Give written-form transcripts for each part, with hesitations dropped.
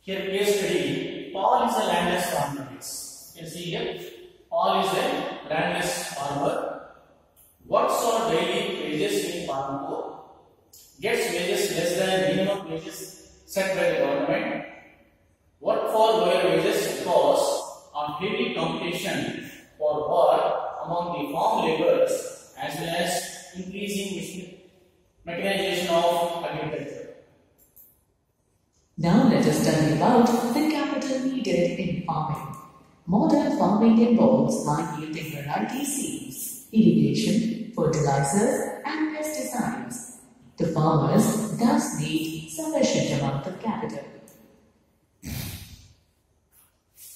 Here case study, Paul is a landless farmer. You can see here, Paul is a landless farmer. Works on daily wages in palampur. Gets wages less than minimum wages set by the government. Work for lower wages because of heavy competition for work among the farm laborers as well as increasing mechanization of agriculture. Now let us study about the capital needed in farming. Modern farming involves high-yielding variety seeds, irrigation, fertilizers and pesticides. The farmers thus need sufficient amount of capital.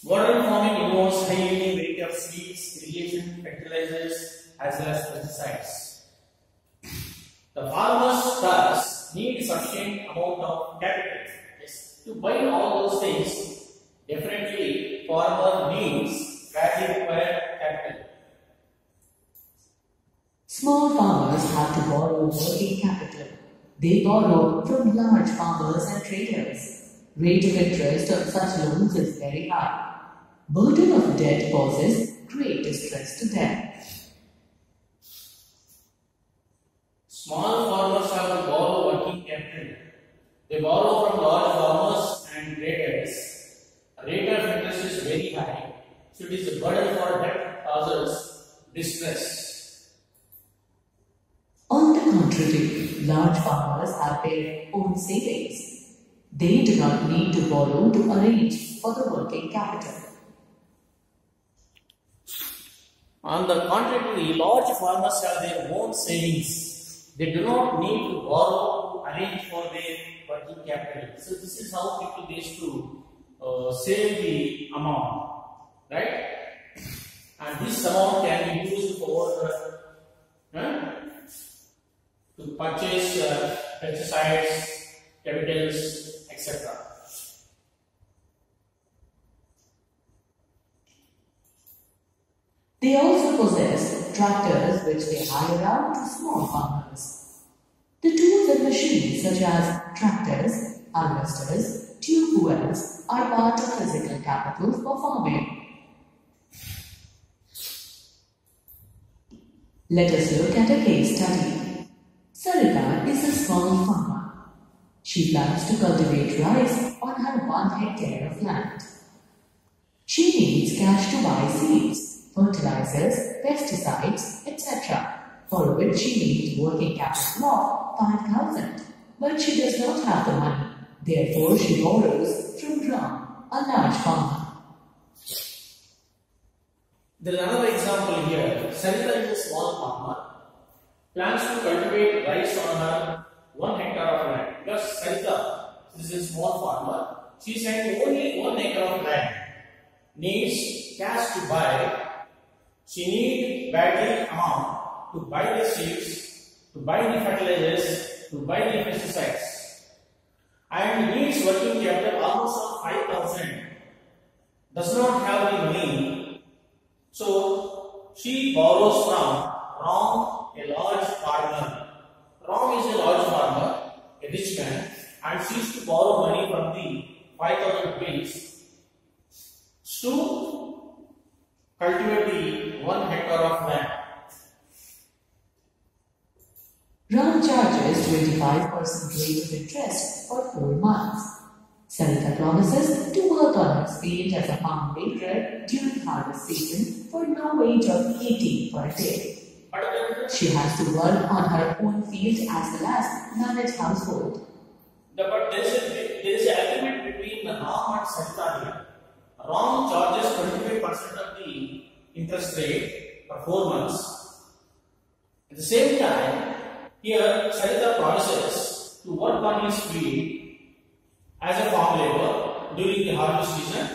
Modern farming involves high-yielding variety of seeds, irrigation, fertilizers as well as pesticides. The farmers thus need sufficient amount of capital. To buy all those things, definitely farmer needs badly required capital. Small farmers have to borrow working capital. They borrow from large farmers and traders. Rate of interest on such loans is very high. Burden of debt causes great distress to them. Small farmers have to borrow working capital. They borrow from large farmers and traders. Rate of interest is very high, so it is a burden for debt causes distress. On the contrary, large farmers have their own savings. They do not need to borrow to arrange for the working capital. On the contrary, large farmers have their own savings. They do not need to borrow to arrange for their working capital. So this is how people used to save the amount, right? And this amount can be used for to purchase pesticides, chemicals, etc. They also possess tractors which they hire out to small farmers. The tools and machines such as tractors, harvesters, tube wells are part of physical capital for farming. Let us look at a case study. Sarita is a small farmer. She plans to cultivate rice on her 1 hectare of land. She needs cash to buy seeds, fertilizers, pesticides, etc., for which she needs working capital of 5,000. But she does not have the money. Therefore, she borrows from Ram, a large farmer. There is another example here. Sarita is a small farmer. Plans to cultivate rice on her 1 hectare of land. Because Sarita is a small farmer. She is having only 1 acre of land. Needs cash to buy. She needs badly amount to buy the seeds, to buy the fertilizers, to buy the pesticides, and needs working capital almost of 5,000. Does not have the money, so she borrows from Ram, a large farmer. Ram is a large farmer, a rich man, and she is to borrow money from the 5,000 rupees to cultivate the 1 hectare of land. Ram charges 25% rate of interest for 4 months. Sarita promises to work on her field as a farm laborer during harvest season for no wage of 80 per day. She has to work on her own field as well as manage household. But there is an agreement between Ram and Sarita here. Ram charges 25% of the interest rate for 4 months. At the same time, here Sarita promises to work on his field as a farm laborer during the harvest season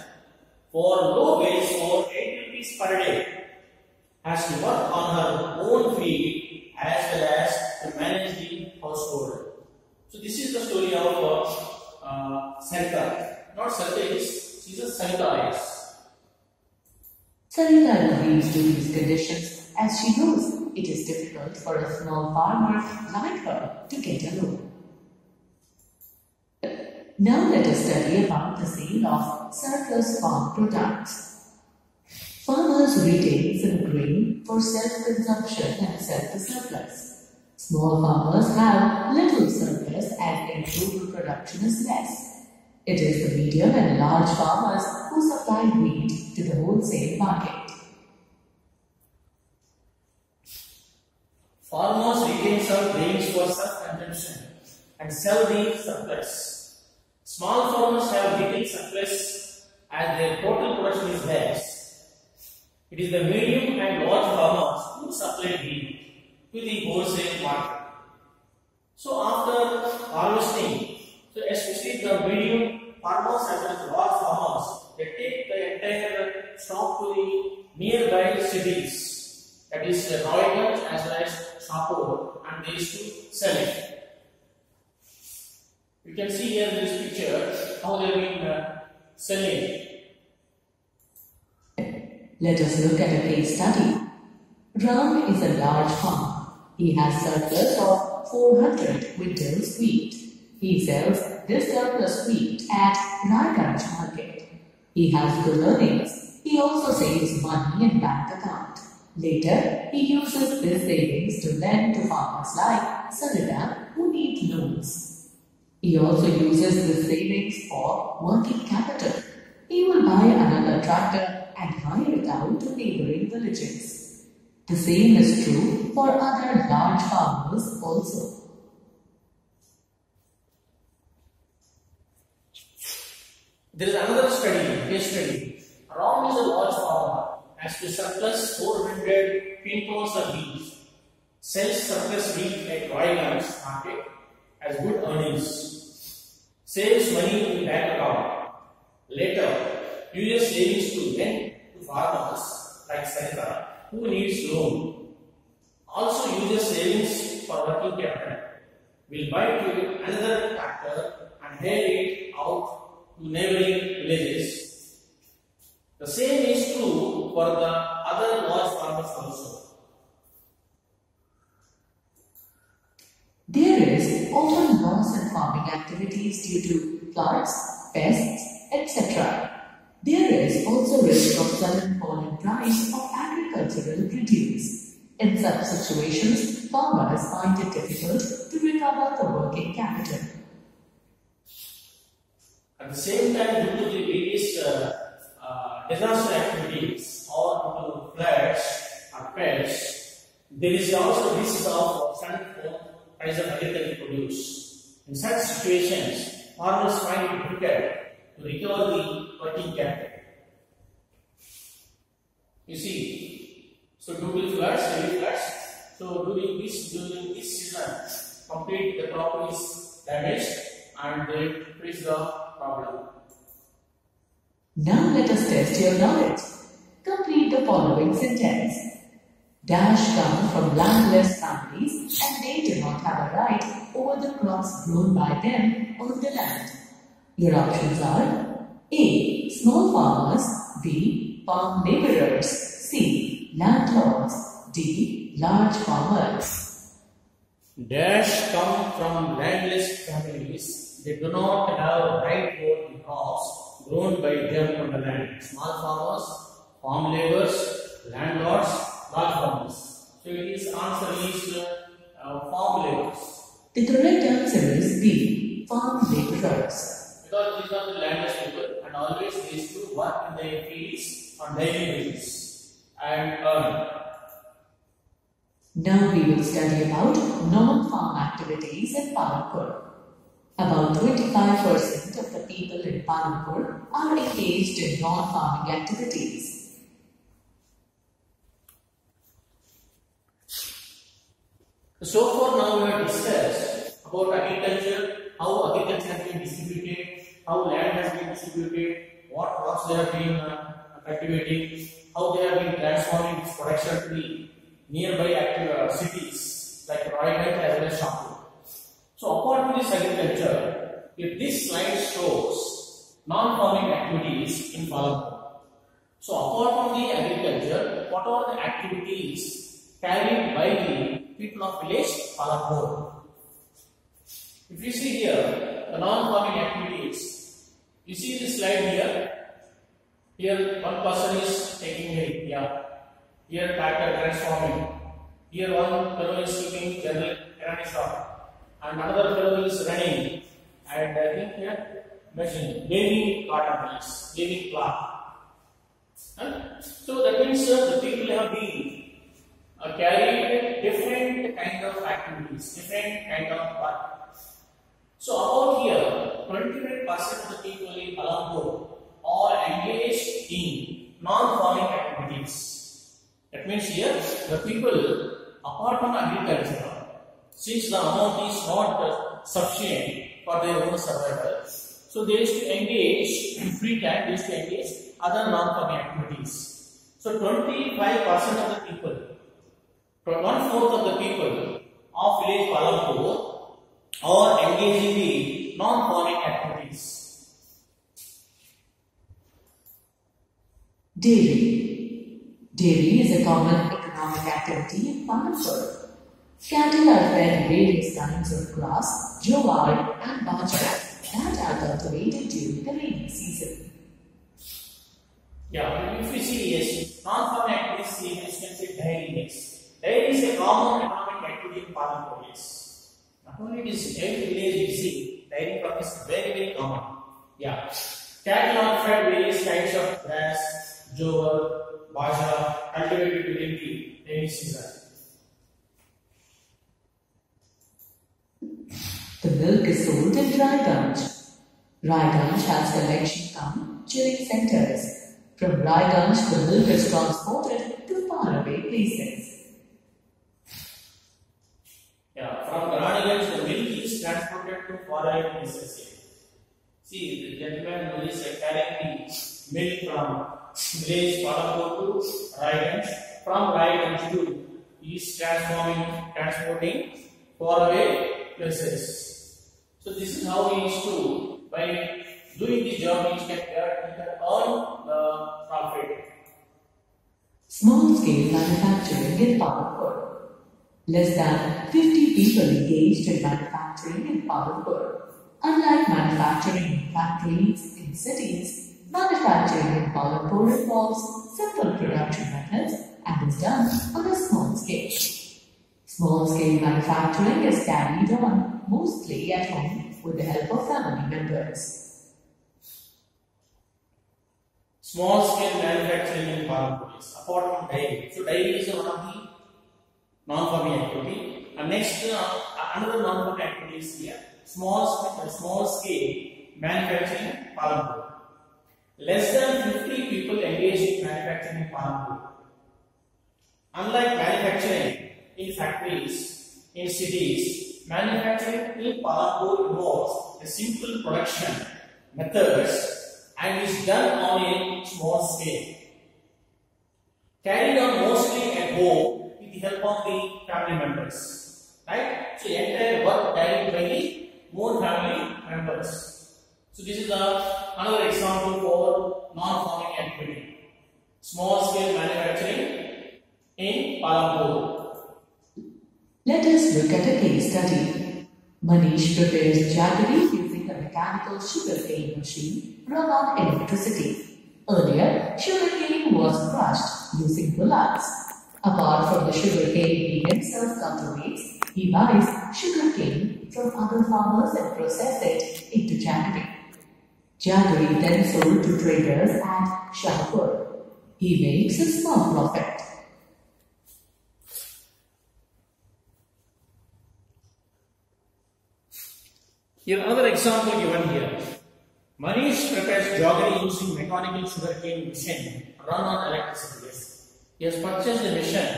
for low wage for 8 rupees per day. Has to work on her own field as well as to manage the household. So this is the story of Sarita. Not Sarita, she is a Sarita. Sarita agrees to these conditions as she knows it is difficult for a small farmer like her to get a loan. Now let us study about the sale of surplus farm products. Farmers retain some grain for self-consumption and sell the surplus. Small farmers have little surplus as their total production is less. It is the medium and large farmers who supply wheat to the wholesale market. Farmers retain some grains for self-consumption and sell the surplus. Small farmers have little surplus as their total production is less. It is the medium and large farmers who supply wheat to the wholesale market. So after harvesting, especially the medium farmers as well as large farmers, they take the entire stock to the nearby cities, that is Royganj as well as Shahpur, and they used to sell it. You can see here in this picture how they have been selling. Let us look at a case study. Ram is a large farmer. He has surplus of 400 quintals wheat. He sells this surplus wheat at Raiganj market. He has good earnings. He also saves money in bank account. Later, he uses this savings to lend to farmers like Sarita who need loans. He also uses this savings for working capital. He will buy another tractor and hire it out to neighboring villages. The same is true for other large farmers also. There is another case study. Ram is a large farmer, has to surplus 400 quintals of wheat, sells surplus wheat at Royganj market, has good earnings, saves money in bank account. Later, uses savings to lend to farmers like Sarita who needs loan. Also uses savings for working capital. Will buy to another tractor and hire it out to neighboring villages. The same is true for the other large farmers also. There is often loss in farming activities due to floods, pests, etc. There is also risk of sudden fall in price of agricultural produce. In such situations, farmers find it difficult to recover the working capital. At the same time, due to the various disaster activities or due to floods or pests, there is also risk of sudden fall price of agricultural produce. In such situations, farmers find it difficult to recover the working capital. You see, so due to floods, heavy floods, so during this season, complete the crop is damaged and they face the problem. Now let us test your knowledge. Complete the following sentence. Dash come from landless families and they do not have a right over the crops grown by them on the land. Your options are A. Small farmers, B. Farm laborers, C. Landlords, D. Large farmers. Dash come from landless families. They do not have right over the crops grown by them on the land. Small farmers, farm laborers, landlords, large farmers. So it is answer is farm laborers. The correct answer is B. Farm laborers. Because these are the landless people and always they used to work in their fields on daily basis and earn. Now we will study about non-farm activities in Palampur. About 25% of the people in Palampur are engaged in non-farming activities. So far now we have discussed about agriculture, how agriculture has been distributed, how land has been distributed, what crops they have been cultivating, how they have been transforming its production to the nearby cities like Royganj as well as Shahpur. So apart from this agriculture, if this slide shows non-farming activities in Palampur. So apart from the agriculture, what are the activities carried by the people of village Palampur? If you see here, the non-farming activities. You see this slide here. Here one person is taking milk. Yeah. Here tractor transforming. Here one fellow is keeping general errand shop, and another fellow is running. And I think here machine waving cotton is waving cloth. So that means the people have been carried different kind of activities, different kind of work. So about here, 29% of the people in palampur are engaged in non-farming activities. That means here the people apart from agriculture, since the amount is not sufficient for their own survival, so they used to engage in free time, they used to engage other non-farming activities. So 25% of the people, 1/4 of the people of village palampur are engaging in non-farming activities. Dairy. Dairy is a common economic activity in palampur. Cattle are fed various kinds of grass, jowar and bajra that are cultivated during the rainy season. Yeah, if you see, yes, non-farming activities, you can say dairy mix. Dairy is a common economic activity in palampur. Yes. Not only it is every village you see, dairy farm is very common. Yeah. Cattle are fed various kinds of grass, jowar, bajra cultivated during the rainy season. The milk is sold in Raiganj. Raiganj has collection come chilling centers. From Raiganj, the milk is transported to faraway places. Yeah, from Raniganj, the milk is transported to faraway places. See, the gentleman who is carrying the milk from village palampur to Raiganj, from Raiganj to he is transporting faraway places. So this is how he is to, by doing this job, he can earn the profit. Small scale manufacturing in palampur. Less than 50 people engaged in manufacturing in palampur. Unlike manufacturing in factories in cities, manufacturing in palampur involves simple production methods and is done on a small scale. Small scale manufacturing is carried on mostly at home with the help of family members. Small scale manufacturing in palampur is apart from dairy. So dairy is one of the non-farming activity. And next, another non-farming activity is here. Small scale manufacturing in palampur. Less than 50 people engage in manufacturing in palampur. Unlike manufacturing in factories, in cities, manufacturing in palampur involves a simple production methods and is done on a small scale. Carried on mostly at home with the help of the family members. Right? So, entire work carried by the more family members. So, this is another example for non-farming activity. Small scale manufacturing in palampur. Let us look at a case study. Manish prepares jaggery using a mechanical sugarcane machine run on electricity. Earlier, sugarcane was crushed using bullocks. Apart from the sugarcane he himself cultivates, he buys sugarcane from other farmers and processes it into jaggery. Jaggery then sold to traders at Shahpur. He makes a small profit. Here another example given here. Manish prepares jaggery using mechanical sugarcane machine run on electricity. Yes. He has purchased the machine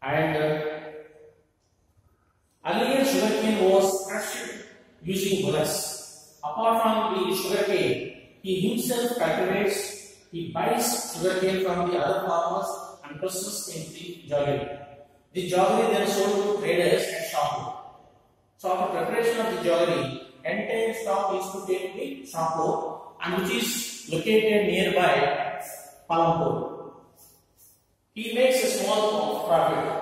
and earlier sugarcane was crushed using bullocks. Apart from the sugarcane, he himself cultivates, he buys sugarcane from the other farmers and processes into the jaggery. The jaggery then sold to traders at Shahpur. So after preparation of the jaggery, entire stock is to take the Shahpur and which is located nearby palampur. He makes a small profit.